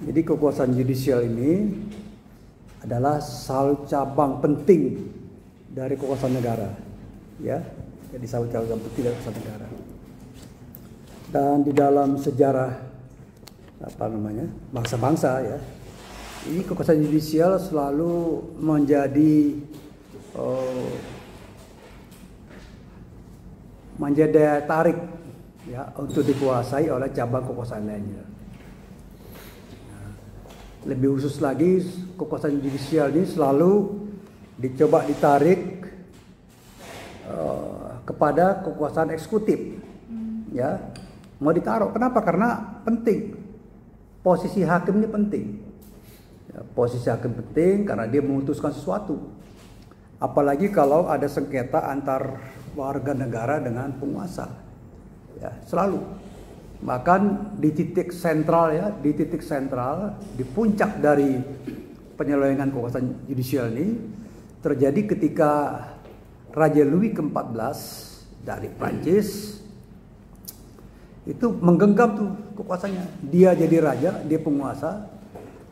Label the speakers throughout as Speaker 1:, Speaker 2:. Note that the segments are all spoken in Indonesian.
Speaker 1: Jadi kekuasaan yudisial ini adalah salah cabang penting dari kekuasaan negara, ya. Jadi salah cabang penting dari kekuasaan negara. Dan di dalam sejarah bangsa-bangsa, ya, ini kekuasaan yudisial selalu menjadi daya tarik, ya, untuk dikuasai oleh cabang kekuasaan lainnya. Lebih khusus lagi, kekuasaan yudisial ini selalu dicoba ditarik kepada kekuasaan eksekutif, ya, mau ditaruh. Kenapa? Karena penting. Posisi hakim ini penting. Ya, posisi hakim penting karena dia memutuskan sesuatu. Apalagi kalau ada sengketa antar warga negara dengan penguasa, ya, selalu. Bahkan di titik sentral, ya, di puncak dari penyelewengan kekuasaan yudisial ini terjadi ketika Raja Louis ke-14 dari Prancis itu menggenggam tuh kekuasaannya. Dia jadi raja, dia penguasa,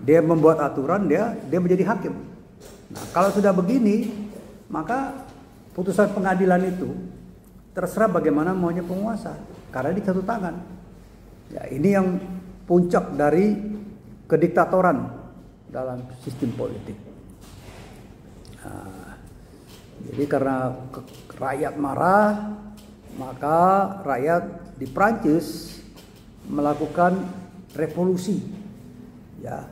Speaker 1: dia membuat aturan, dia menjadi hakim. Nah, kalau sudah begini, maka putusan pengadilan itu terserah bagaimana maunya penguasa, karena di satu tangan. Ya, ini yang puncak dari kediktatoran dalam sistem politik. Nah, jadi karena rakyat marah, maka rakyat di Prancis melakukan revolusi. Ya,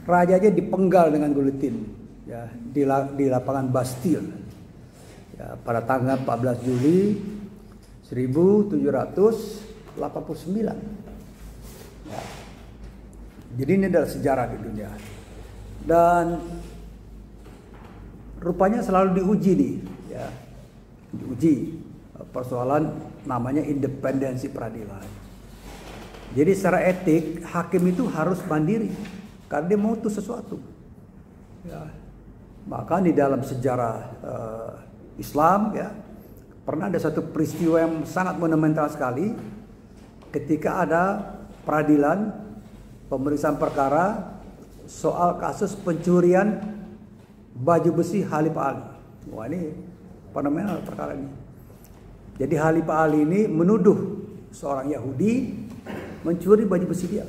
Speaker 1: rajanya dipenggal dengan guillotine, ya, di lapangan Bastille, ya, pada tanggal 14 Juli 1789. Ya. Jadi ini adalah sejarah di dunia. Dan rupanya selalu diuji nih, ya. Diuji persoalan namanya independensi peradilan. Jadi secara etik hakim itu harus mandiri karena dia memutus sesuatu. Ya. Bahkan di dalam sejarah Islam, ya, pernah ada satu peristiwa yang sangat monumental sekali ketika ada peradilan pemeriksaan perkara soal kasus pencurian baju besi Khalifah Ali. Wah, ini fenomenal perkara ini. Jadi Khalifah Ali ini menuduh seorang Yahudi mencuri baju besi dia,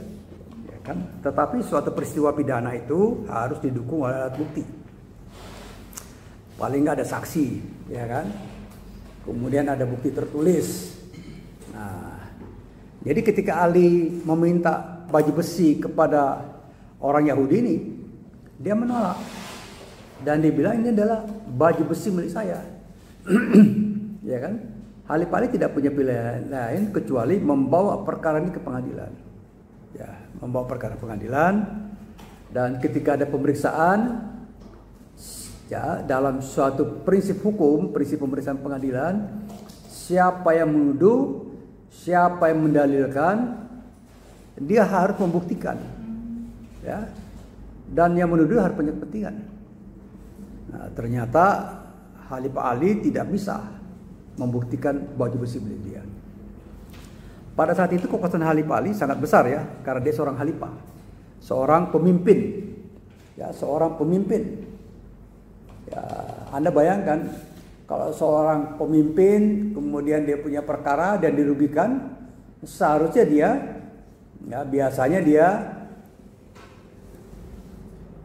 Speaker 1: ya kan? Tetapi suatu peristiwa pidana itu harus didukung oleh alat bukti. Paling nggak ada saksi, ya kan? Kemudian ada bukti tertulis. Nah, jadi ketika Ali meminta baju besi kepada orang Yahudi ini, dia menolak dan dia bilang ini adalah baju besi milik saya. Ya kan? Khalifah Ali tidak punya pilihan lain kecuali membawa perkara ini ke pengadilan. Ya, membawa perkara pengadilan, dan ketika ada pemeriksaan, ya, dalam suatu prinsip hukum, prinsip pemeriksaan pengadilan, siapa yang menuduh, siapa yang mendalilkan, dia harus membuktikan, ya, dan yang menuduh harus punya kepentingan. Nah, ternyata Khalifah Ali tidak bisa membuktikan baju besi milik dia. Pada saat itu kekuasaan Khalifah Ali sangat besar, ya, karena dia seorang khalifah, seorang pemimpin, ya, seorang pemimpin. Ya, Anda bayangkan kalau seorang pemimpin kemudian dia punya perkara dan dirugikan, seharusnya dia, ya, biasanya dia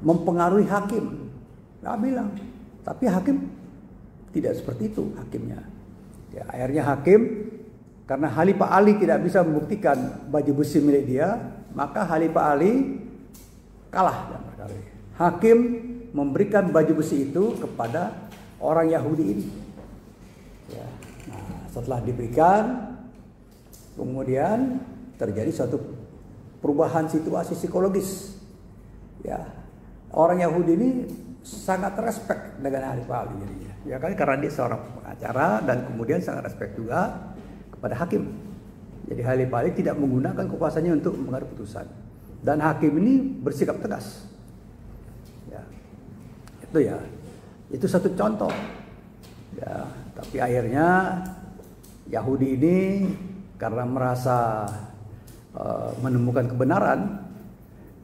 Speaker 1: mempengaruhi hakim. Nggak bilang, tapi hakim tidak seperti itu hakimnya. Ya, akhirnya hakim, karena Khalifah Ali tidak bisa membuktikan baju besi milik dia, maka Khalifah Ali kalah dalam perkara ini. Hakim memberikan baju besi itu kepada orang Yahudi ini. Ya. Nah, setelah diberikan, kemudian terjadi suatu perubahan situasi psikologis. Ya, orang Yahudi ini sangat respect dengan Khalifah Ali jadinya. Ya kan, karena dia seorang pengacara dan kemudian sangat respect juga kepada hakim. Jadi Khalifah Ali tidak menggunakan kekuasaannya untuk mengambil putusan. Dan hakim ini bersikap tegas. Ya. Itu satu contoh. Ya, tapi akhirnya Yahudi ini karena merasa menemukan kebenaran,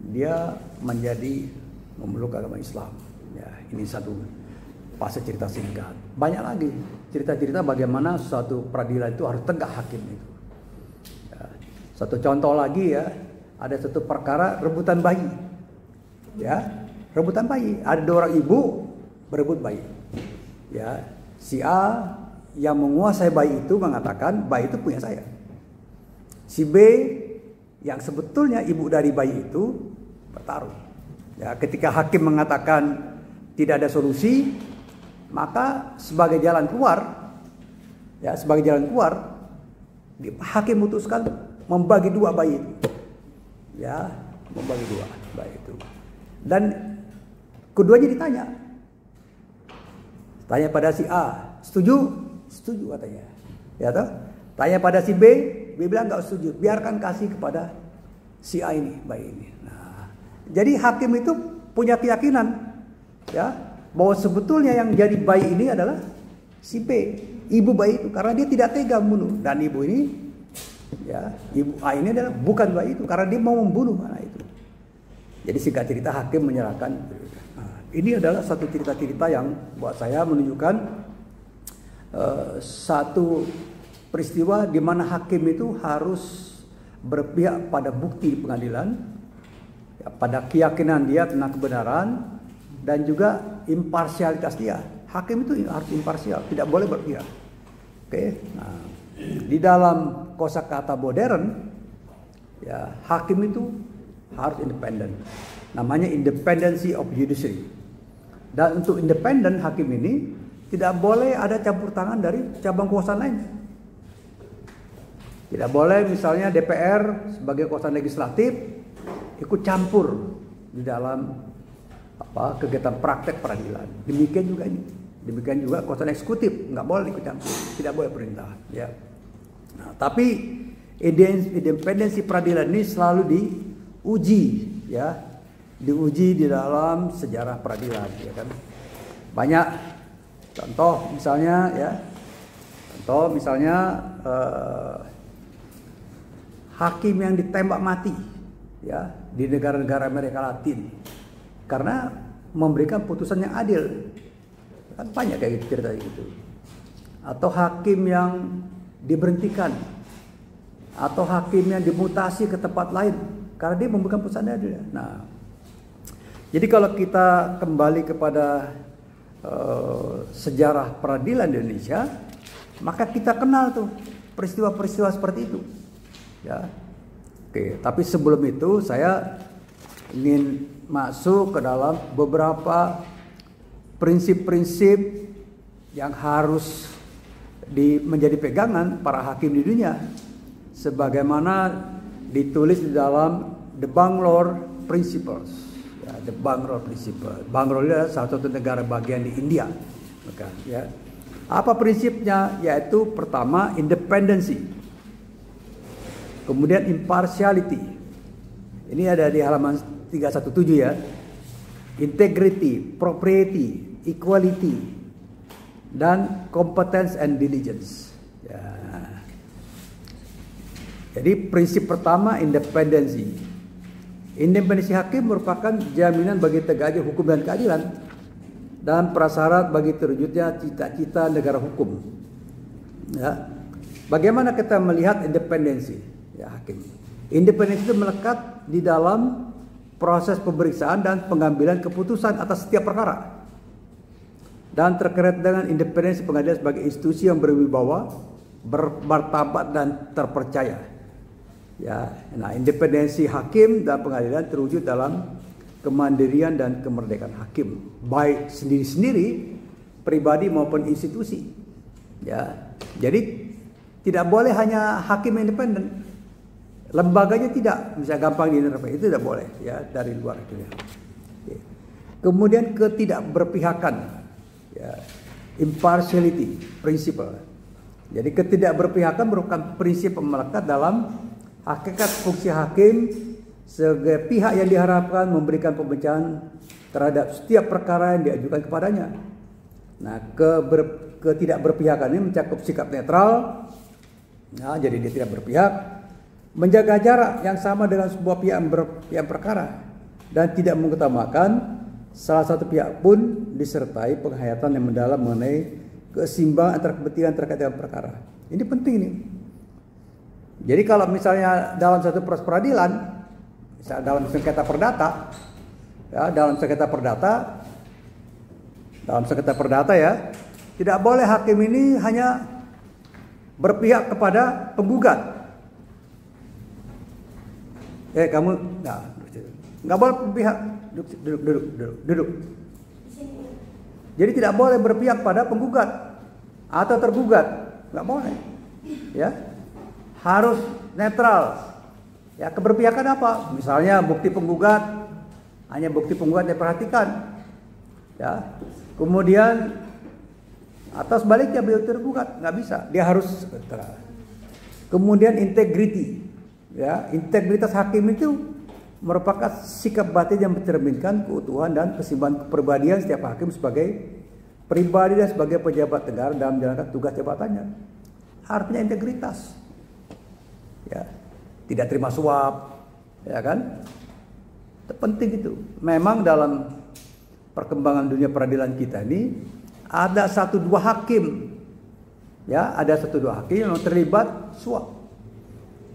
Speaker 1: dia menjadi memeluk agama Islam. Ya, ini satu fase cerita singkat. Banyak lagi cerita-cerita bagaimana suatu peradilan itu harus tegak hakim itu. Ya, satu contoh lagi ya, ada satu perkara rebutan bayi. Ya, rebutan bayi. Ada 2 orang ibu berebut bayi. Ya, si A yang menguasai bayi itu mengatakan bayi itu punya saya. Si B yang sebetulnya ibu dari bayi itu bertaruh. Ya, ketika hakim mengatakan tidak ada solusi, maka sebagai jalan keluar, hakim memutuskan membagi 2 bayi itu. Ya, membagi 2 bayi itu. Dan keduanya ditanya. Tanya pada si A, setuju? Setuju katanya. Ya toh? Tanya pada si B bilang nggak setuju. Biarkan kasih kepada si A ini, bayi ini. Nah, jadi hakim itu punya keyakinan, ya, bahwa sebetulnya yang jadi bayi ini adalah si B, ibu bayi itu, karena dia tidak tega membunuh. Dan ibu ini, ya, ibu A ini adalah bukan bayi itu, karena dia mau membunuh anak itu. Jadi singkat cerita hakim menyerahkan. Nah, ini adalah satu cerita-cerita yang buat saya menunjukkan satu peristiwa di mana hakim itu harus berpihak pada bukti di pengadilan, ya, pada keyakinan dia tentang kebenaran, dan juga imparsialitas dia. Hakim itu harus imparsial, tidak boleh berpihak. Oke. Nah, di dalam kosakata modern, ya, hakim itu harus independen. Namanya independency of judiciary. Dan untuk independen hakim ini tidak boleh ada campur tangan dari cabang kekuasaan lain. Tidak boleh misalnya DPR sebagai kekuasaan legislatif ikut campur di dalam kegiatan praktek peradilan. Demikian juga ini. Demikian juga kekuasaan eksekutif nggak boleh ikut campur, tidak boleh perintah. Ya. Nah, tapi independensi peradilan ini selalu diuji, ya, diuji di dalam sejarah peradilan, ya kan. Banyak contoh misalnya, ya, hakim yang ditembak mati, ya, di negara-negara Amerika Latin karena memberikan putusan yang adil. Kan banyak kayak gitu cerita gitu. Atau hakim yang diberhentikan, atau hakim yang dimutasi ke tempat lain karena dia memberikan putusan yang adil. Nah, jadi kalau kita kembali kepada sejarah peradilan di Indonesia, maka kita kenal tuh peristiwa-peristiwa seperti itu. Ya. Oke, tapi sebelum itu saya ingin masuk ke dalam beberapa prinsip-prinsip yang harus menjadi pegangan para hakim di dunia, sebagaimana ditulis di dalam The Bangalore Principles. Ya, The Bangalore Principle. Bangalore adalah salah satu negara bagian di India. Maka, ya. Apa prinsipnya? Yaitu pertama independency, kemudian impartiality. Ini ada di halaman 317 ya. Integrity, propriety, equality, dan competence and diligence. Ya. Jadi prinsip pertama independensi. Independensi hakim merupakan jaminan bagi tegaknya hukum dan keadilan dan prasyarat bagi terwujudnya cita-cita negara hukum. Ya. Bagaimana kita melihat independensi, ya, hakim? Independensi itu melekat di dalam proses pemeriksaan dan pengambilan keputusan atas setiap perkara, dan terkait dengan independensi pengadilan sebagai institusi yang berwibawa, bermartabat dan terpercaya. Ya, nah, independensi hakim dan pengadilan terwujud dalam kemandirian dan kemerdekaan hakim, baik sendiri-sendiri, pribadi maupun institusi. Ya, jadi tidak boleh hanya hakim independen. Lembaganya tidak bisa gampang diintervensi, itu tidak boleh, ya, dari luar itu. Ya. Kemudian ketidakberpihakan, ya, impartiality principle. Jadi ketidakberpihakan merupakan prinsip melekat dalam hakikat fungsi hakim sebagai pihak yang diharapkan memberikan pembenaran terhadap setiap perkara yang diajukan kepadanya. Nah, ketidakberpihakan ini mencakup sikap netral. Nah, jadi dia tidak berpihak, menjaga jarak yang sama dengan sebuah pihak yang perkara. dan tidak mengutamakan salah satu pihak pun disertai penghayatan yang mendalam mengenai keseimbangan antara kepentingan terkait dengan perkara. Ini penting nih. Jadi kalau misalnya dalam satu proses peradilan, misalnya dalam sengketa perdata, ya, dalam sengketa perdata ya, tidak boleh hakim ini hanya berpihak kepada penggugat. Kamu nggak boleh berpihak. Duduk. Jadi tidak boleh berpihak pada penggugat atau tergugat, nggak boleh. Ya, harus netral. Ya, keberpihakan apa? Misalnya bukti penggugat, hanya bukti penggugat diperhatikan. Ya, kemudian atau sebaliknya beliau tergugat, nggak bisa. Dia harus netral. Kemudian integriti. Ya, integritas hakim itu merupakan sikap batin yang mencerminkan keutuhan dan keseimbangan kepribadian setiap hakim sebagai pribadi dan sebagai pejabat negara dalam menjalankan tugas jabatannya. Artinya integritas. Ya, tidak terima suap, ya kan? Itu penting itu. Memang dalam perkembangan dunia peradilan kita ini ada 1-2 hakim. Ya, ada 1-2 hakim yang terlibat suap.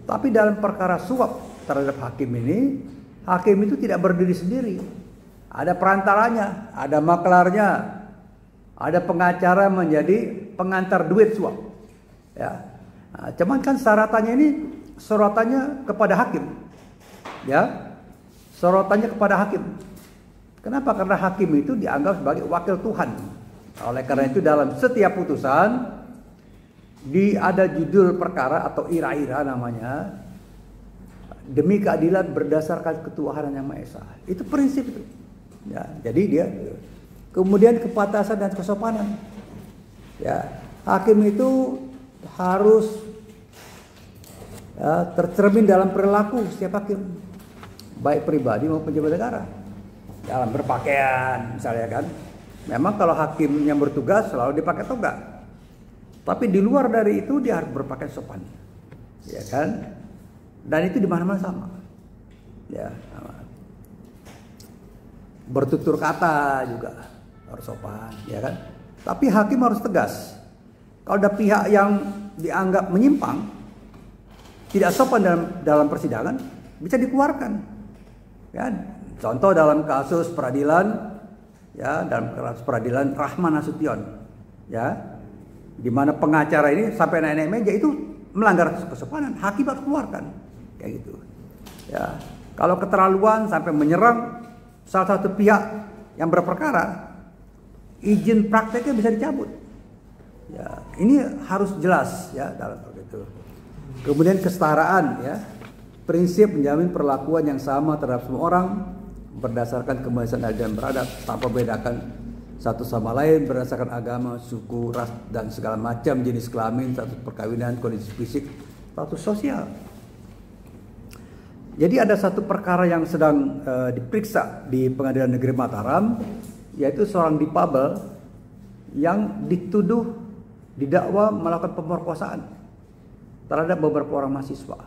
Speaker 1: Tapi dalam perkara suap terhadap hakim ini, hakim itu tidak berdiri sendiri. Ada perantaranya, ada maklarnya, ada pengacara menjadi pengantar duit suap. Ya, nah, cuman kan sorotannya kepada hakim. Ya, sorotannya kepada hakim. Kenapa? Karena hakim itu dianggap sebagai wakil Tuhan. Oleh karena itu dalam setiap putusan ada judul perkara atau ira-ira namanya, demi keadilan berdasarkan ketuhanan yang Maha Esa. Itu prinsip itu. Ya, jadi dia kemudian kepatasan dan kesopanan. Ya, hakim itu harus tercermin dalam perilaku setiap hakim, baik pribadi maupun pejabat negara. Dalam berpakaian misalnya kan. Memang kalau hakim yang bertugas selalu dipakai toga. Tapi di luar dari itu dia harus berpakaian sopan. Ya kan? Dan itu di mana-mana sama. Ya, sama. Bertutur kata juga harus sopan, ya kan? Tapi hakim harus tegas. Kalau ada pihak yang dianggap menyimpang, tidak sopan dalam persidangan, bisa dikeluarkan. Ya, contoh dalam kasus peradilan, ya, dalam kasus peradilan Rahman Nasution, ya, di mana pengacara ini sampai naik meja itu melanggar kesopanan, hakim harus keluarkan. Kayak gitu. Ya, kalau keterlaluan sampai menyerang salah satu pihak yang berperkara, izin prakteknya bisa dicabut. Ya, ini harus jelas ya dalam itu. Kemudian kesetaraan, ya, prinsip menjamin perlakuan yang sama terhadap semua orang berdasarkan kemanusiaan adil dan beradab tanpa membedakan satu sama lain berdasarkan agama, suku, ras dan segala macam jenis kelamin, status perkawinan, kondisi fisik, status sosial. Jadi ada satu perkara yang sedang diperiksa di Pengadilan Negeri Mataram, yaitu seorang difabel yang dituduh didakwa melakukan pemerkosaan terhadap beberapa orang mahasiswa.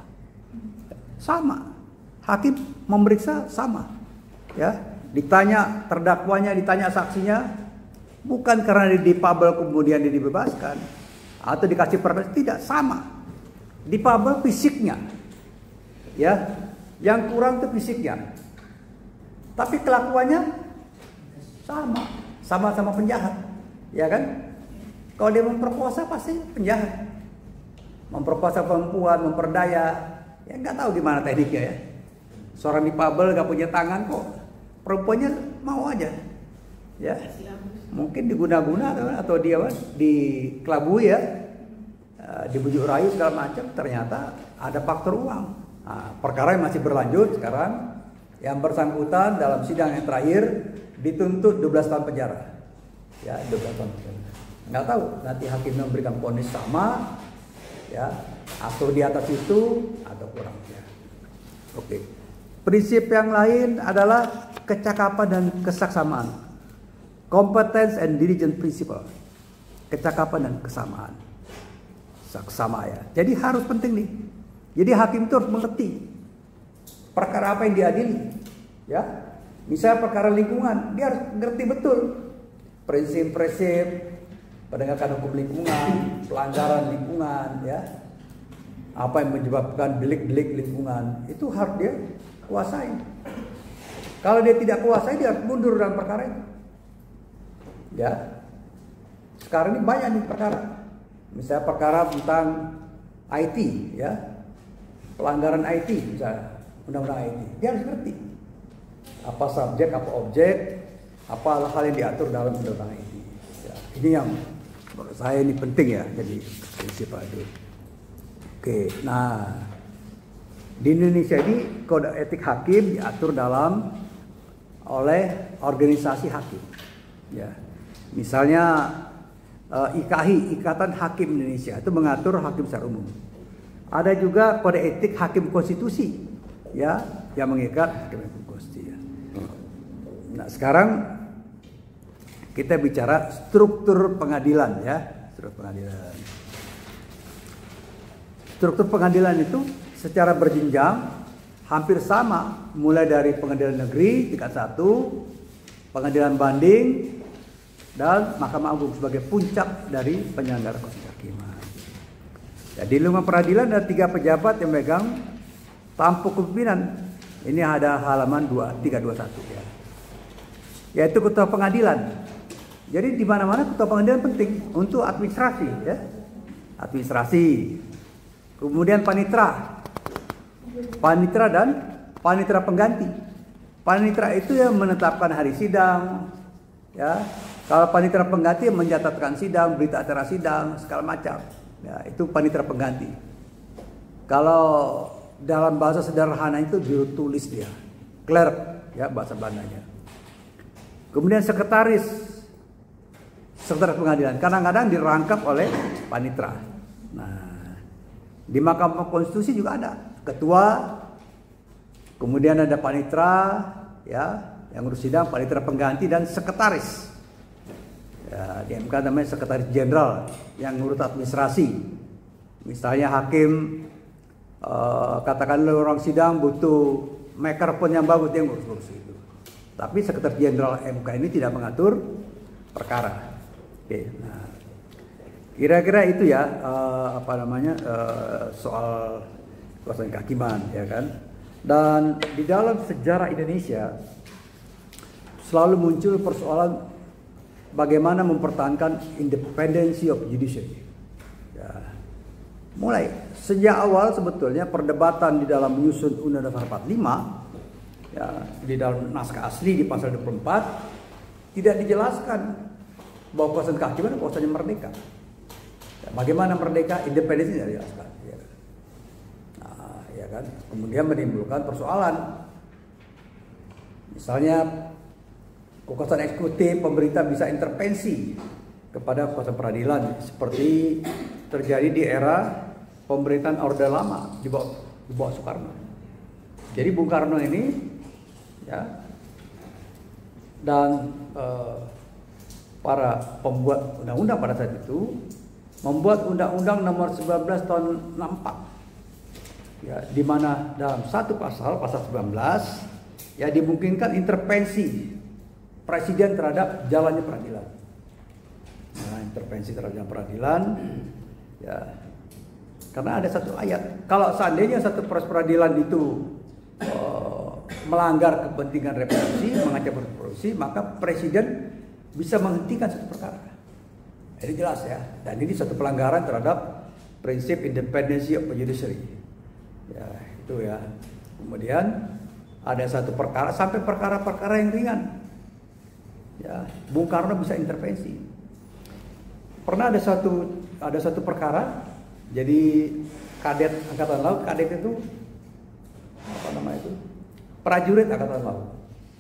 Speaker 1: Sama, hakim memeriksa sama, ya, ditanya terdakwanya, ditanya saksinya, bukan karena difabel kemudian dia dibebaskan atau dikasih permen, tidak, sama. Difabel fisiknya, ya. Yang kurang itu fisiknya. Tapi kelakuannya sama-sama penjahat, ya kan? Kalau dia memperkosa pasti penjahat. Memperkosa perempuan, memperdaya, ya nggak tahu gimana tekniknya ya. Seorang difabel nggak punya tangan kok, perempuannya mau aja, ya. Mungkin diguna-guna atau dia dikelabui ya, dibujuk rayu segala macam. Ternyata ada faktor uang. Nah, perkara yang masih berlanjut sekarang, yang bersangkutan dalam sidang yang terakhir dituntut 12 tahun penjara. Ya, 12 tahun penjara. Nggak tahu nanti hakim memberikan vonis sama, ya, atau di atas itu atau kurang. Ya. Oke. Prinsip yang lain adalah kecakapan dan kesaksamaan. Competence and diligence principle. Kecakapan dan kesamaan. Saksama ya. Jadi harus penting nih. Jadi hakim itu harus mengerti perkara apa yang diadili, ya. Misal perkara lingkungan, dia harus ngerti betul prinsip-prinsip penegakan hukum lingkungan, pelanggaran lingkungan, ya. Apa yang menyebabkan delik-delik lingkungan, itu harus dia kuasai. Kalau dia tidak kuasai, dia harus mundur dalam perkara itu. Ya. Sekarang ini banyak nih perkara. Misalnya perkara tentang IT, ya. Pelanggaran IT, misalnya undang-undang IT. Dia harus ngerti apa subjek, apa objek, apa hal yang diatur dalam undang-undang IT. Ya, ini yang menurut saya ini penting ya, jadi prinsip itu. Oke, nah di Indonesia ini kode etik hakim diatur oleh organisasi hakim. Ya, misalnya IKHI, Ikatan Hakim Indonesia, itu mengatur hakim secara umum. Ada juga kode etik hakim konstitusi, ya, yang mengikat hakim konstitusi. Ya. Nah, sekarang kita bicara struktur pengadilan, ya, struktur pengadilan. Struktur pengadilan itu secara berjenjang hampir sama, mulai dari pengadilan negeri tingkat 1, pengadilan banding, dan Mahkamah Agung sebagai puncak dari penyelenggara proses kehakiman. Jadi di lingkungan peradilan ada 3 pejabat yang megang tampuk kepemimpinan. Ini ada halaman 321 ya. Yaitu ketua pengadilan. Jadi di mana-mana ketua pengadilan penting untuk administrasi, ya. Administrasi. Kemudian panitra. Panitra dan panitra pengganti. Panitra itu yang menetapkan hari sidang, ya. Kalau panitera pengganti mencatatkan sidang, berita acara sidang, segala macam. Ya, itu panitera pengganti. Kalau dalam bahasa sederhana itu juru tulis dia, clerk, ya, bahasa Belandanya. Kemudian sekretaris pengadilan kadang-kadang dirangkap oleh panitera. Nah, di Mahkamah Konstitusi juga ada ketua, kemudian ada panitera, ya, yang ngurus sidang, panitera pengganti, dan sekretaris. Ya, di MK namanya sekretaris jenderal yang ngurus administrasi. Misalnya hakim katakanlah orang sidang butuh microphone yang bagus, dia ngurus itu. Tapi sekretaris jenderal MK ini tidak mengatur perkara. Oke, nah, kira-kira itu ya soal kekuasaan kehakiman, ya kan. Dan di dalam sejarah Indonesia selalu muncul persoalan bagaimana mempertahankan independensi of judiciary. Ya. Mulai sejak awal sebetulnya perdebatan di dalam menyusun Undang-Undang 45, ya, di dalam naskah asli di pasal 24 tidak dijelaskan bahwa kekuasaan kehakiman itu kekuasaan yang merdeka. Ya, bagaimana merdeka, independensi tidak dijelaskan. Ya. Nah, ya kan. Kemudian menimbulkan persoalan. Misalnya kekuasaan eksekutif, pemerintah bisa intervensi kepada kekuasaan peradilan seperti terjadi di era pemerintahan Orde Lama di bawah Soekarno. Jadi Bung Karno ini, ya, dan para pembuat undang-undang pada saat itu membuat Undang-Undang Nomor 19 tahun 64, ya, di mana dalam satu pasal 19, ya, dimungkinkan intervensi presiden terhadap jalannya peradilan. Nah, intervensi terhadap peradilan, ya, karena ada satu ayat. Kalau seandainya satu proses peradilan itu melanggar kepentingan reproduksi, mengancam reproduksi, maka presiden bisa menghentikan satu perkara. Ini jelas ya. Dan ini satu pelanggaran terhadap prinsip independensi of judiciary. Ya, itu ya. Kemudian ada satu perkara sampai perkara-perkara yang ringan. Ya, Bung Karno bisa intervensi. Pernah ada satu perkara, jadi kadet angkatan laut, kadet itu apa namanya itu? Prajurit angkatan laut.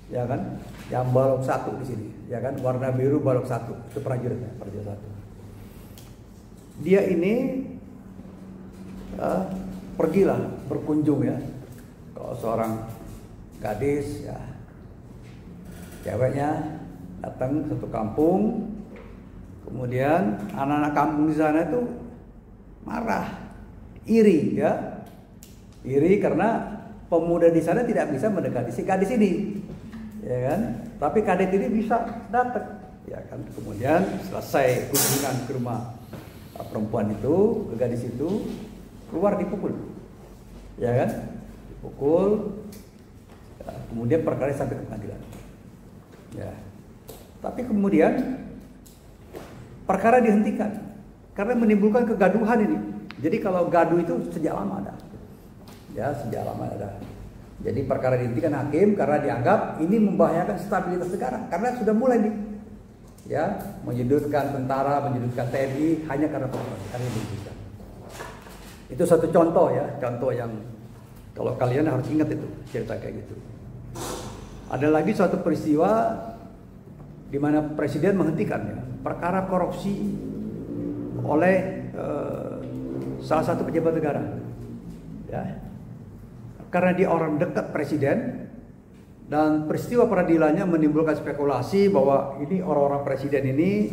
Speaker 1: Ya kan? Yang balok 1 di sini, ya kan? Warna biru balok 1, itu prajuritnya, prajurit 1. Dia ini pergilah berkunjung, ya. Kalau seorang gadis, ya, ceweknya datang ke satu kampung, kemudian anak-anak kampung di sana itu marah, iri, ya, iri karena pemuda di sana tidak bisa mendekati si gadis ini, ya kan? Tapi kadet ini bisa datang, ya kan? Kemudian selesai kunjungan ke rumah perempuan itu, ke gadis itu, keluar dipukul, ya kan? Dipukul, ya, kemudian perkara sampai ke pengadilan, ya. Tapi kemudian perkara dihentikan karena menimbulkan kegaduhan ini. Jadi kalau gaduh itu sejak lama ada, ya sejak lama ada. Jadi perkara dihentikan hakim karena dianggap ini membahayakan stabilitas negara karena sudah mulai nih, ya menyudutkan tentara, menyudutkan TNI hanya karena perkara dihentikan. Itu satu contoh ya, contoh yang kalau kalian harus ingat itu cerita kayak gitu. Ada lagi suatu peristiwa di mana presiden menghentikan ya, perkara korupsi oleh salah satu pejabat negara, ya, karena dia orang dekat presiden dan peristiwa peradilannya menimbulkan spekulasi bahwa ini orang-orang presiden ini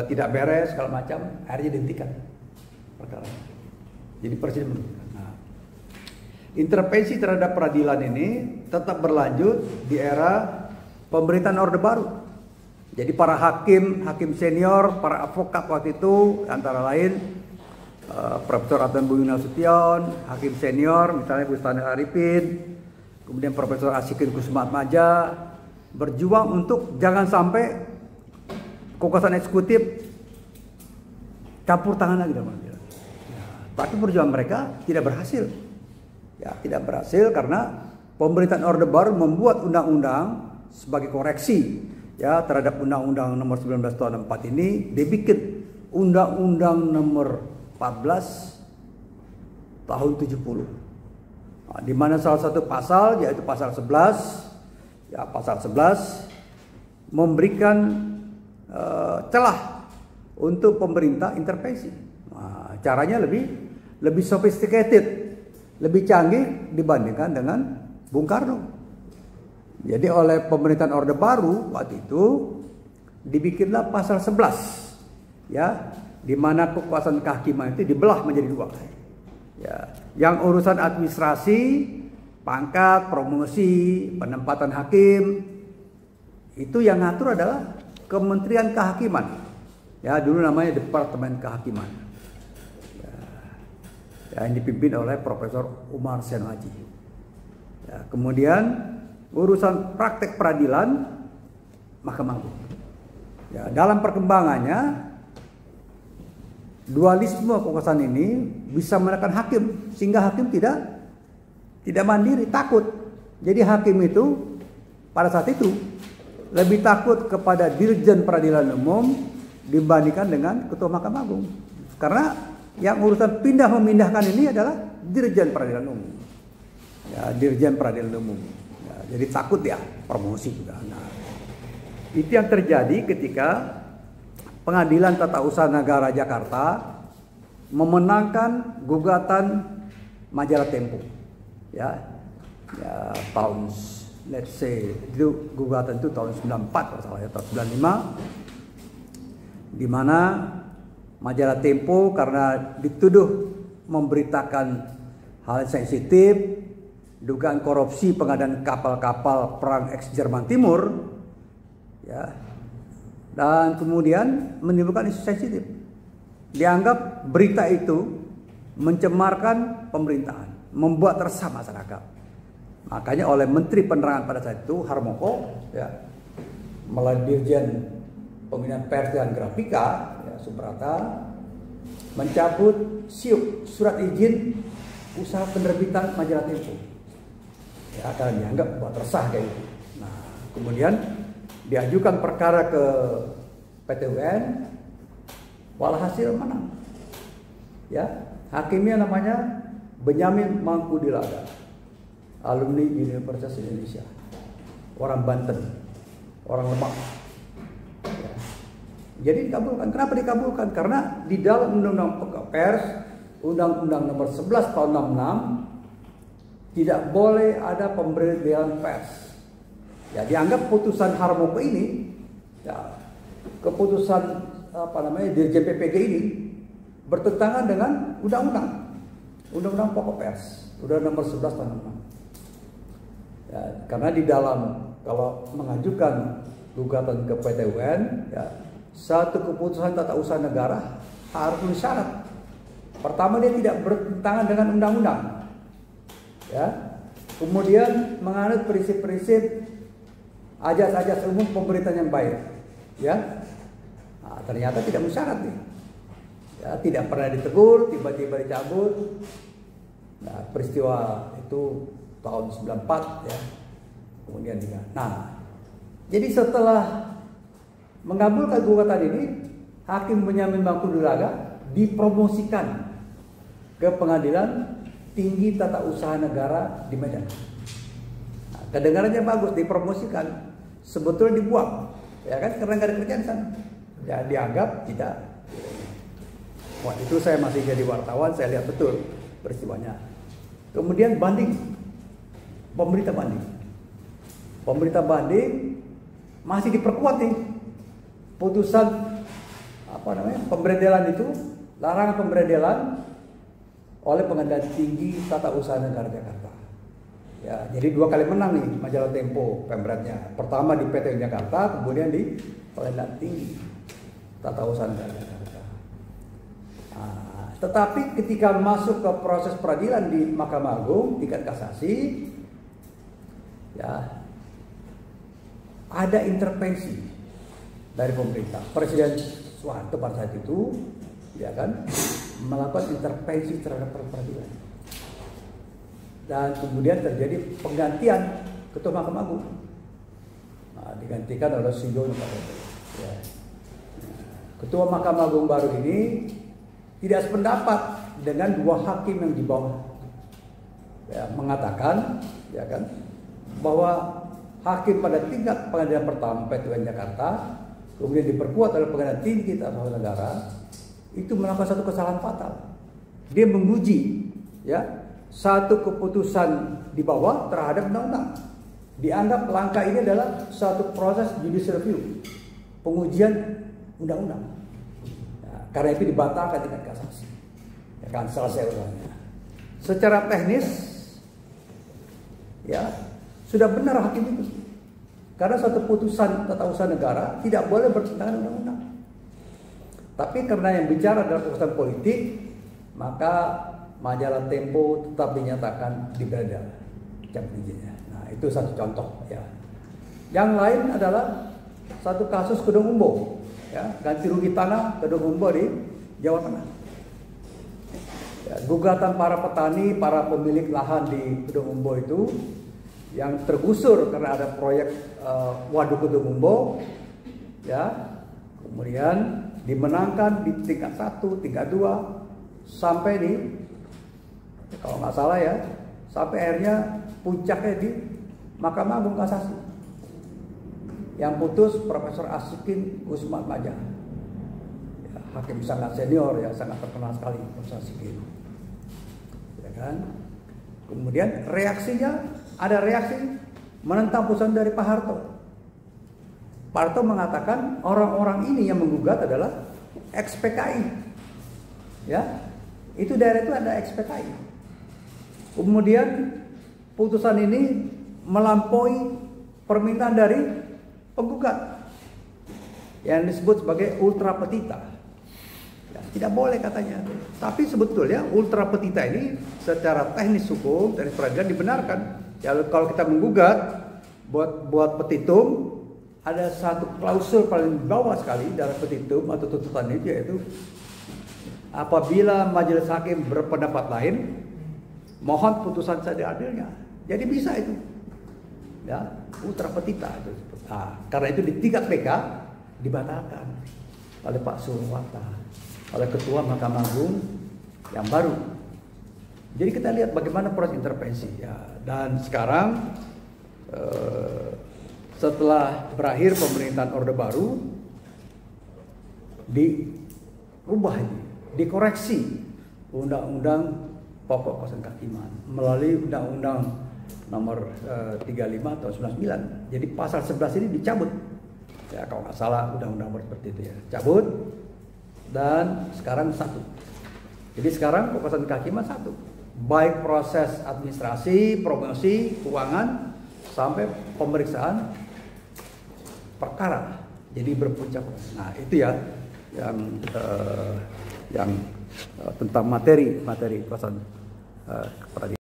Speaker 1: tidak beres segala macam, akhirnya dihentikan perkara. Jadi presiden menghentikan. Nah, intervensi terhadap peradilan ini tetap berlanjut di era pemerintahan Orde Baru. Jadi para hakim senior, para advokat waktu itu antara lain Profesor Adnan Budi Nasution, hakim senior misalnya Bustami Arifin, kemudian Profesor Asikin Kussumaatmadja berjuang untuk jangan sampai kekuasaan eksekutif campur tangan lagi dalam peradilan. Ya, tapi perjuangan mereka tidak berhasil. Ya, tidak berhasil karena pemerintahan Orde Baru membuat undang-undang sebagai koreksi ya terhadap Undang-Undang Nomor 19 Tahun 4 ini, dibikin Undang-Undang Nomor 14 Tahun 70. Nah, di mana salah satu pasal yaitu pasal 11 ya, pasal 11 memberikan celah untuk pemerintah intervensi. Nah, caranya lebih sophisticated, lebih canggih dibandingkan dengan Bung Karno. Jadi oleh pemerintahan Orde Baru waktu itu dibikinlah pasal 11 ya, di mana kekuasaan kehakiman itu dibelah menjadi dua. Ya, yang urusan administrasi, pangkat, promosi, penempatan hakim itu yang ngatur adalah Kementerian Kehakiman. Ya, dulu namanya Departemen Kehakiman. Ya, yang dipimpin oleh Profesor Umar Senoaji. Ya, kemudian urusan praktek peradilan Mahkamah Agung. Ya, dalam perkembangannya dualisme kekuasaan ini bisa menekan hakim sehingga hakim tidak mandiri, takut. Jadi hakim itu pada saat itu lebih takut kepada Dirjen Peradilan Umum dibandingkan dengan Ketua Mahkamah Agung. Karena yang urusan pindah memindahkan ini adalah Dirjen Peradilan Umum. Ya, Dirjen Peradilan Umum. Jadi takut ya promosi juga. Nah, itu yang terjadi ketika Pengadilan Tata Usaha Negara Jakarta memenangkan gugatan majalah Tempo. Ya tahun let's say itu gugatan itu tahun 94 kalau salah ya, tahun 95, di mana majalah Tempo karena dituduh memberitakan hal sensitif, dugaan korupsi pengadaan kapal-kapal perang ex Jerman Timur, ya, dan kemudian menimbulkan isu sensitif. Dianggap berita itu mencemarkan pemerintahan, membuat resah masyarakat. Makanya oleh Menteri Penerangan pada saat itu Harmoko, ya, melalui Dirjen Pembinaan Pers dan Grafika, ya, Subrata, mencabut surat izin usaha penerbitan majalah Tempo. Ya, karena dianggap buat resah kayak gitu. Nah, kemudian diajukan perkara ke PT UN, walhasil menang. Ya, hakimnya namanya Benyamin Mangkudilaga, alumni Universitas Indonesia, orang Banten, orang Lebak. Ya. Jadi dikabulkan. Kenapa dikabulkan? Karena di dalam Undang-Undang Pers, Undang-Undang Nomor 11 Tahun 66 tidak boleh ada pemberitaan pers. Ya, dianggap putusan Harmoko ini, ya, keputusan Dirjen PPG ini bertentangan dengan Undang-Undang Pokok Pers, Undang Nomor 11 Tahun 66. Ya, karena di dalam kalau mengajukan gugatan ke PT UN, ya, satu keputusan tata usaha negara harus memenuhi syarat. Pertama, dia tidak bertentangan dengan undang-undang, ya. Kemudian menganut prinsip-prinsip ajas-ajas umum pemerintahan yang baik, ya. Nah, ternyata tidak mensyarat nih, ya, tidak pernah ditegur, tiba-tiba dicabut. Nah, peristiwa itu tahun 94, ya. Kemudian juga. Nah, jadi setelah mengabulkan gugatan ini, Hakim Benyamin Mangkundulaga dipromosikan ke Pengadilan Tinggi Tata Usaha Negara di Medan. Nah, kedengarannya bagus, dipromosikan, sebetulnya dibuang, ya kan, karena nggak ada kerjaan sana. Ya, dianggap tidak. Waktu itu saya masih jadi wartawan, saya lihat betul peristiwanya. Kemudian banding, pemerintah banding masih diperkuat nih putusan pemberedelan itu, larangan pemberedelan oleh Pengadilan Tinggi Tata Usaha Negara Jakarta. Ya, jadi 2 kali menang nih majalah Tempo pemberatnya. Pertama di PT Jakarta, kemudian di Pengadilan Tinggi Tata Usaha Negara Jakarta. Nah, tetapi ketika masuk ke proses peradilan di Mahkamah Agung tingkat kasasi, ya, ada intervensi dari pemerintah. Presiden Soeharto pada saat itu, ya kan, melakukan intervensi terhadap peradilan. Dan kemudian terjadi penggantian Ketua Mahkamah Agung. Nah, digantikan oleh Sugiono Prabowo. Ya. Ketua Mahkamah Agung baru ini tidak sependapat dengan 2 hakim yang di bawah. Ya, mengatakan, ya kan, bahwa hakim pada tingkat pengadilan pertama PT UN Jakarta, kemudian diperkuat oleh Pengadilan Tinggi Tata Usaha Negara, itu melakukan satu kesalahan fatal. Dia menguji, ya, satu keputusan di bawah terhadap undang-undang. Dianggap langkah ini adalah satu proses judicial review, pengujian undang-undang. Ya, karena itu dibatalkan tingkat kasasi. Ya kan, selesai urusannya. Secara teknis, ya, sudah benar hakim itu. Karena satu putusan tata usaha negara tidak boleh bertentangan dengan undang-undang. Tapi karena yang bicara adalah urusan politik, maka majalah Tempo tetap dinyatakan diberedar cabut izinnya. Nah, itu satu contoh, ya. Yang lain adalah satu kasus Kedung Umbo, ya, ganti rugi tanah Kedung Umbo di Jawa Tengah. Ya, gugatan para petani, para pemilik lahan di Kedung Umbo itu yang tergusur karena ada proyek waduk Kedung Umbo, ya, kemudian dimenangkan di tingkat 1, tingkat 2, sampai di, kalau nggak salah ya, sampai akhirnya puncaknya di Mahkamah Agung Kasasi. Yang putus Profesor Asikin Usman Majah, ya, hakim sangat senior, ya, sangat terkenal sekali Profesor Asikin, ya kan. Kemudian reaksinya, ada reaksi menentang putusan dari Pak Harto. Pak Harto mengatakan orang-orang ini yang menggugat adalah ex-PKI, ya, itu daerah itu ada ex-PKI. Kemudian putusan ini melampaui permintaan dari penggugat yang disebut sebagai ultra petita. Ya, tidak boleh katanya. Tapi sebetulnya ultra petita ini secara teknis hukum, teknis peradilan dibenarkan. Ya, kalau kita menggugat buat petitum, ada satu klausul paling bawah sekali dalam petitum atau tuntutan itu, yaitu apabila majelis hakim berpendapat lain, mohon putusan seadil-adilnya. Jadi bisa itu, ya, ultra petita itu. Nah, karena itu di tingkat PK dibatalkan oleh Pak Surwata, oleh Ketua Mahkamah Agung yang baru. Jadi kita lihat bagaimana proses intervensi, ya. Dan sekarang setelah berakhir pemerintahan Orde Baru, dirubah, dikoreksi Undang-Undang Pokok Kawasan Kehakiman melalui Undang-Undang Nomor 35 tahun 99. Jadi pasal 11 ini dicabut. Ya, kalau nggak salah undang-undang seperti itu, ya. Cabut, dan sekarang satu. Jadi sekarang Pokok Kawasan Kehakiman satu. Baik proses administrasi, promosi, keuangan, sampai pemeriksaan perkara. Jadi berpuncak. Nah, itu ya yang tentang materi perasaan peradilan.